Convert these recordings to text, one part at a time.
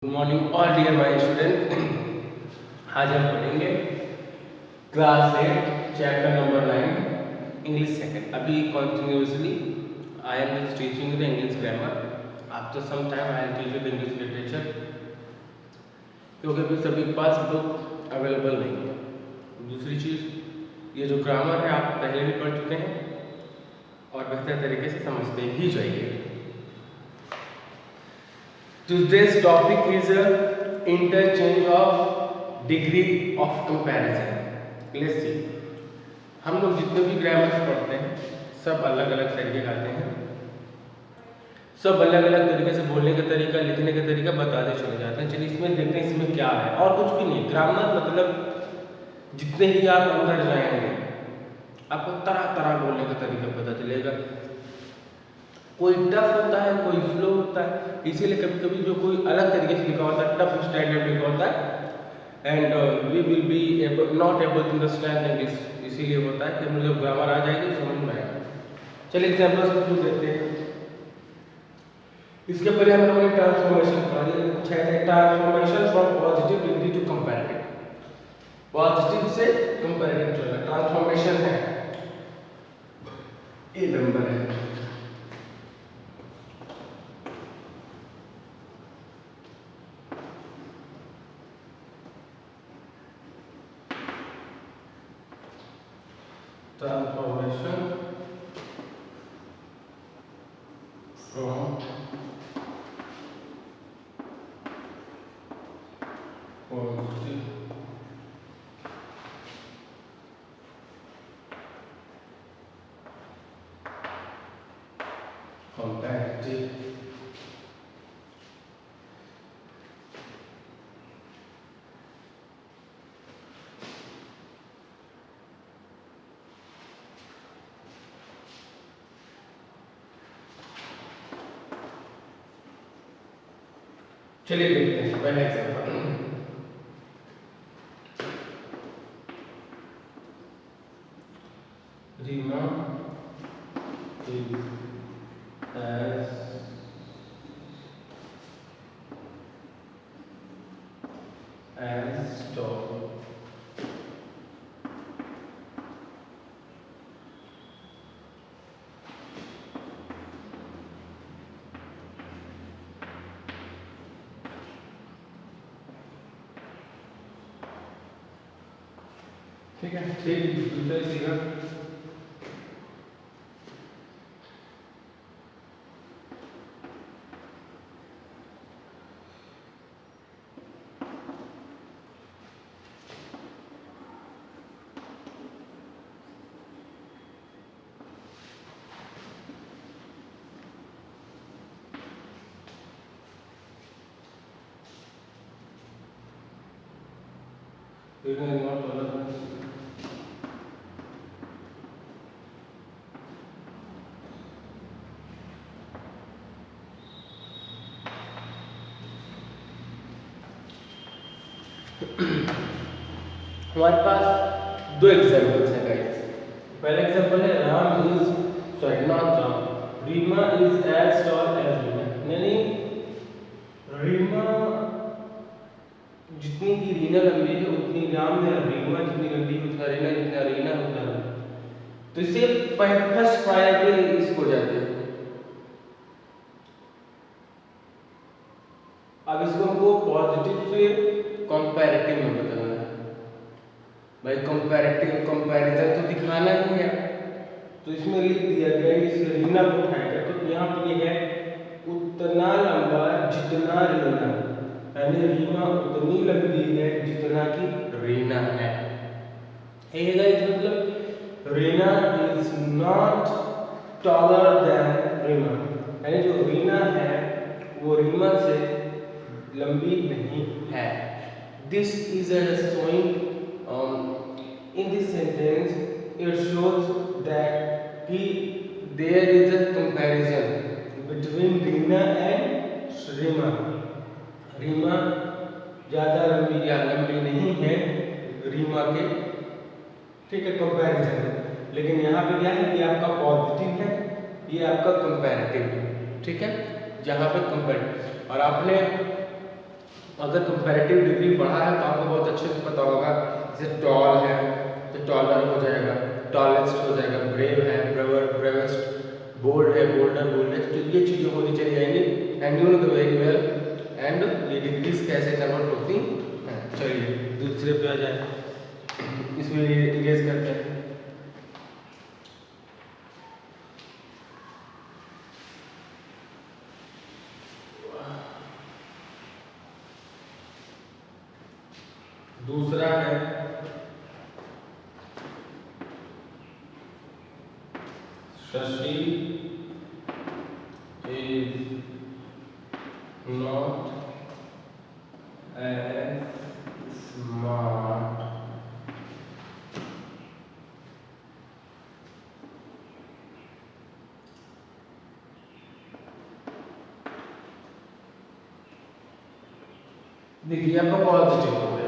Good morning all dear my student. आज हम पढ़ेंगे class 8 chapter number 9 English second. अभी continuously I am teaching the English grammar. After some time I will teach you the English literature, क्योंकि अभी सभी के पास book available नहीं है। दूसरी चीज़, ये जो ग्रामर है आप पहले भी पढ़ चुके हैं और बेहतर तरीके से समझते ही जाइए। Today's topic is interchange of degree of comparison. Let's see. हम लोग जितने भी ग्रामर पढ़ते हैं सब अलग अलग तरीके का आते हैं, सब अलग अलग तरीके से बोलने का तरीका, लिखने का तरीका बताते चले जाते हैं। चलिए इसमें देखते हैं इसमें क्या है। और कुछ भी नहीं, ग्रामर मतलब जितने ही आप अंदर जाएंगे आपको तरह तरह बोलने का तरीका पता चलेगा। कोई टफ होता है, कोई स्लो होता है, इसीलिए कभी कभी जो कोई अलग तरीके से लिखा होता है, टफ स्टैंडर्ड लिखा होता है and we will be not able to understand English. इसीलिए होता है कि हम जब ग्रामर आ जाएगी तो समझ में आएगा। चलिए एग्जाम्पल्स को शुरू करते हैं। इसके पहले हम लोगों ने ट्रांसफॉर्मेशन पढ़ा दिया। कुछ ऐसा है, transformation from positive degree to comparative. Positive से कंपैरेटिव चलना ट्रांसफॉर्मेशन है, ये नंबर है। Transformation from positive comparative चलिए देखते हैं पहला example. Rima is as tall ठीक है। ठीक, दूसरा सीखा। हमारे पास दो एग्जाम्पल्स हैं गाइस। पहला एग्जाम्पल है Rima is as tall as Reena, यानी रीमा जितनी की रीना लंबी है उतनी राम है, रीमा जितनी लंबी है उतना रीना, जितना रीना उतना राम। तो इसे फर्स्ट प्रायोरिटी इसको जाते हैं। अब इसको हमको पॉजिटिव से कंपैरेटिव में बदलना है। भाई कंपैरेटिव कंपैरिजन तो दिखाना ही है, तो इसमें लिख दिया गया इस रीना को उठाएगा तो यहाँ पे ये है उतना लंबा जितना रीना, यानी रीमा उतनी लंबी है जितना कि रीना है। ये गाइस मतलब Reena is not taller than Rima, यानी जो रीना है वो रीमा से लंबी नहीं है। This is a showing in this sentence it shows that there is a comparison between Reena and Rima. Rima ज़्यादा लंबी या लंबी नहीं है रीमा के, ठीक है, कंपैरिजन। लेकिन यहाँ पे क्या है, ये आपका पॉजिटिव है, ये आपका कंपैरेटिव, ठीक है, जहाँ पे कंपैरेटिव। और आपने अगर कंपैरेटिव डिग्री पढ़ा है तो आपको बहुत अच्छे से पता होगा। जैसे टॉल है तो टॉलर हो जाएगा, टॉलेस्ट हो जाएगा, ब्रेव है ब्रेवर ब्रेवेस्ट, बोल्ड है बोल्डर बोल्डेस्ट, तो ये चीज़ें होती चली जाएंगी। And you know the very well and ये डिग्रीज कैसे कन्वर्ट होती हैं। चलिए दूसरे पे आ जाए, इसमें इरेज करते हैं। दूसरा है Shashi is not as smart देखिए आपका पॉजिटिव हो गया।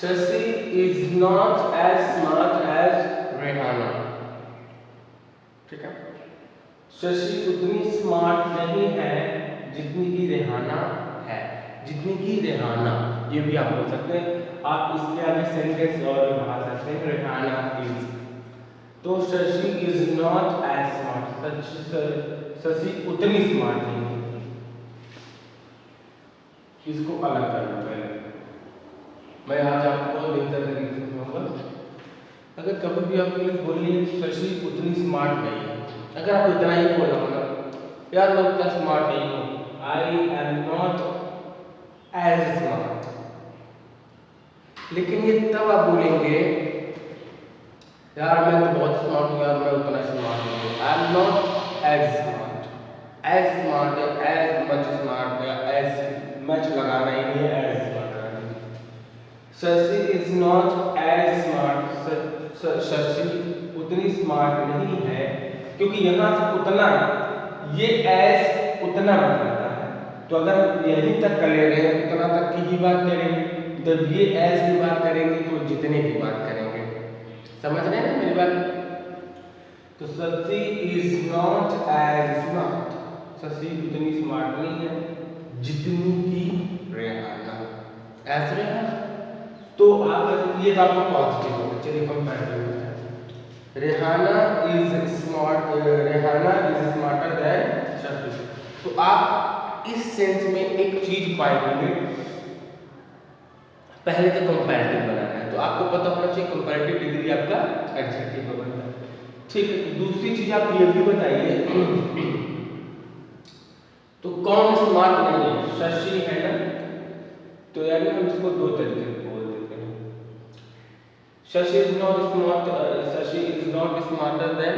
Shashi is not as smart as Rehana, ठीक है। शशि उतनी स्मार्ट नहीं है जितनी की रेहाना है, जितनी की रेहाना, ये भी आप बोल सकते हैं। आप इसके आगे सेंटेंस और भी बना सकते हैं, रेहाना इज। तो Shashi is not as smart, Shashi उतनी स्मार्ट नहीं है। इसको अलग करना पहले, मैं आज आपको बेहतर तरीके से समझाऊंगा। अगर कभी भी आप इंग्लिश बोलिए शशि उतनी स्मार्ट नहीं है, अगर आपको इतना ही बोलना होगा यार मैं उतना स्मार्ट नहीं हूँ, I am not as smart, लेकिन ये तब आप बोलेंगे यार मैं तो बहुत स्मार्ट हूँ, यार मैं उतना स्मार्ट नहीं हूँ, I am not as smart. या एज मच स्मार्ट या एज मच लगाना ही नहीं है, एज स्मार्ट लगाना है। Shashi is not as smart, Shashi उतनी स्मार्ट नहीं है, क्योंकि यहाँ से उतना, ये एज उतना बताता है, तो अगर हम यहीं तक कर ले रहे हैं उतना तक की ही बात करेंगे, जब ये एज की बात करेंगे तो जितने की बात करेंगे। समझ रहे हैं ना मेरी बात? तो Shashi is not as smart, Shashi उतनी स्मार्ट नहीं है जितनी की रेहाना, एज रेहाना। तो आप ये तो आपका पॉजिटिव होगा। चलिए कंपैरेटिव होता है, Rehana is smarter than Shashi. तो आप इस सेंस में एक चीज पाएंगे, पहले तो कंपैरेटिव बनाना है, तो आपको पता होना चाहिए कंपैरेटिव डिग्री आपका एडजेक्टिव में बनता है, ठीक है। दूसरी चीज आप ये भी बताइए तो कौन स्मार्ट नहीं है, शशि है ना, तो यानी हम इसको दो तरीके से बोल देते हैं। Shashi is not smart, Shashi is not smarter then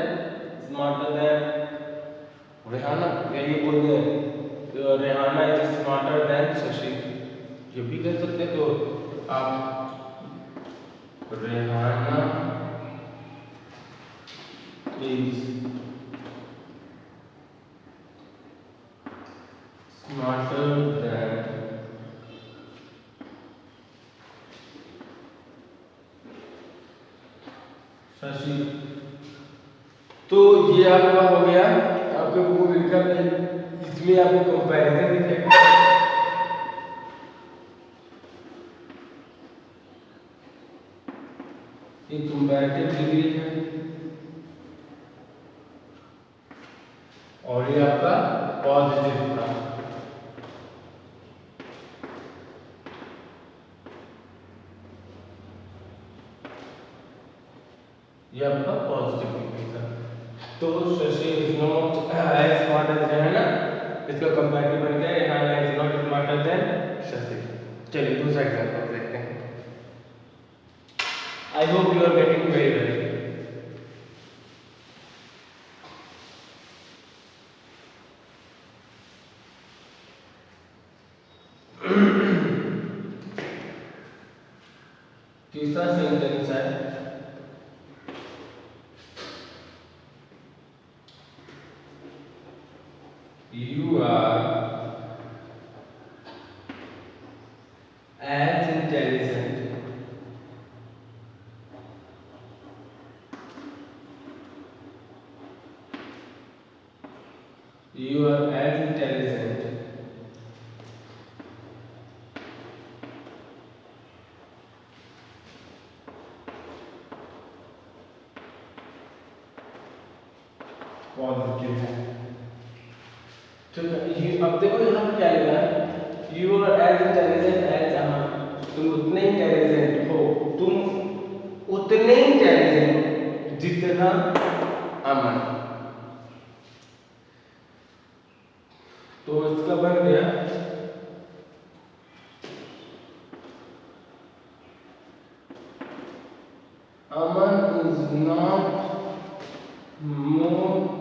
Rehana, यही बोल दें Rehana is smarter than Shashi, ये भी कह सकते हैं। तो आप Rehana is smarter than Shashi. तो ये आपका हो गया, आपके बुक में लिखा है, इसमें आपको कंपैरिजन दिखेगा। ये कंपैरेटिव डिग्री है और ये आपका पॉजिटिव था। ये आपका पॉजिटिव डिग्री था। तो Shashi is not as smart as Rehana, इसका कंपैरेटिव बन गया Rehana is not smarter than Shashi. चलिए दूसरा एग्जांपल देखते हैं। I hope you are getting very well. तीसरा सेंटेंस है you are as intelligent positive है। ठीक है, ये अब देखो यहाँ पे क्या लिखा है, you are as intelligent as Aman, तुम उतने इंटेलिजेंट हो, तुम उतने इंटेलिजेंट जितना अमन। तो इसका बन गया अमन इज नॉट मोर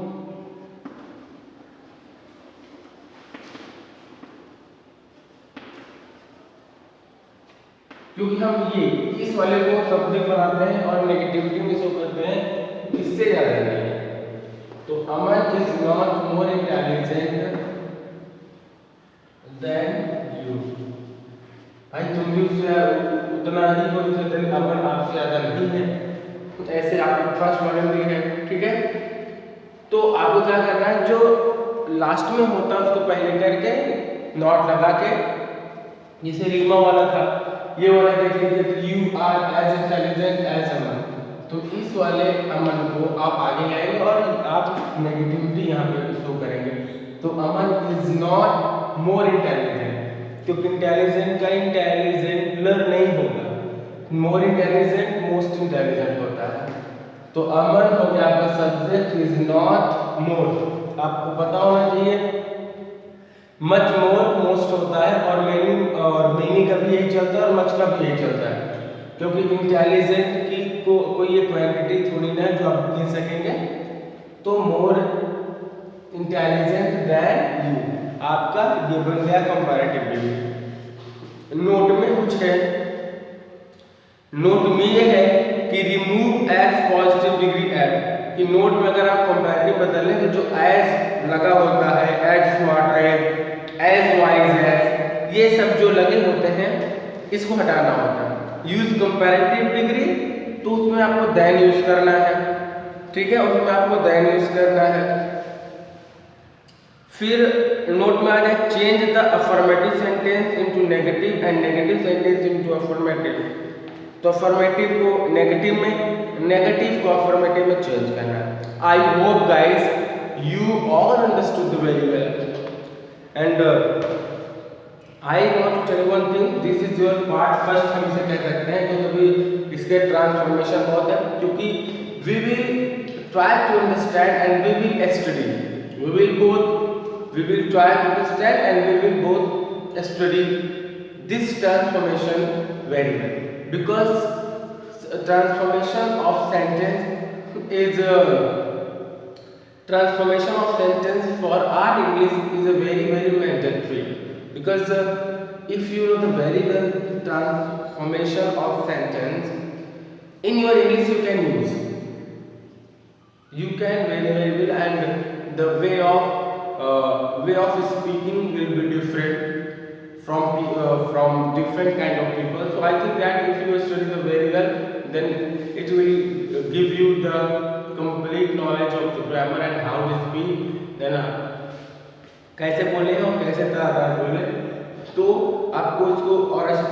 क्योंकि हम ये इस वाले को सब्जेक्ट बनाते हैं और नेगेटिविटी में शो करते हैं, इससे ज्यादा नहीं है। तो Aman is not more intelligent than you, भाई तुम भी उससे उतना ही हो जितना अमन आपसे ज्यादा नहीं है। ऐसे आप फर्स्ट मॉडल भी है, ठीक है। तो आपको क्या करना है, जो लास्ट में होता है उसको पहले करके नॉट लगा के, जैसे रीमा वाला था, ये वाला देख लीजिए, you are as intelligent as Aman, तो इस वाले अमन को आप आगे लाएंगे और आप नेगेटिविटी यहाँ पे शो करेंगे। तो Aman is not more intelligent, क्योंकि इंटेलिजेंट का इंटेलिजेंट नहीं होगा, मोर इंटेलिजेंट मोस्ट इंटेलिजेंट होता है। तो अमन हो गया आपका सब्जेक्ट, इज नॉट मोर, आपको पता होना चाहिए मच मोर मोस्ट होता है, और मेनी का भी यही चलता है और मच का भी यही चलता है, क्योंकि इंटेलिजेंट की कोई ये क्वांटिटी थोड़ी ना है जो आप गिन सकेंगे। तो मोर इंटेलिजेंट देन यू, आपका ये बन गया कंपैरेटिव डिग्री। नोट में कुछ है, नोट में ये है कि remove as positive degree add, कि नोट में अगर आप कंपैरेटिव बदल लें तो जो एज लगा होता है, एज स्मार्ट एज वाइज है, ये सब जो लगे होते हैं इसको हटाना होता है। यूज कंपैरेटिव डिग्री, तो उसमें आपको देन यूज करना है, ठीक है, उसमें आपको देन यूज करना है। फिर नोट में आ जाए change the affirmative sentence into negative and negative sentence into affirmative, तो अफर्मेटिव को नेगेटिव में, नेगेटिव को अफर्मेटिव में चेंज करना है। I hope guys you all understood very well, and I want to tell you one thing, this is your part first, हम इसे कह सकते हैं, क्योंकि इसके ट्रांसफॉर्मेशन बहुत है, क्योंकि we will try to understand and we will study, we will try to understand and we will both study this transformation very well, because transformation of sentence is transformation of sentence for our English is a very mandatory, because if you know the very well transformation of sentence in your English you can use, you can very well, and the way of speaking will be different from different kind of people. So I think that if you study the very well, then it will give you the complete knowledge of the grammar and how to speak, then कैसे बोले और कैसे तरह बोले। तो आपको इसको और अच्छे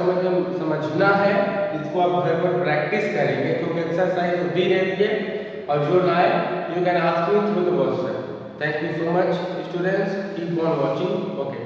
समझना है, इसको आप घर पर प्रैक्टिस करेंगे, क्योंकि एक्सरसाइज दी रहती है, और जो ना आए you can ask me through the WhatsApp. Thank you so much students, keep on watching. Okay.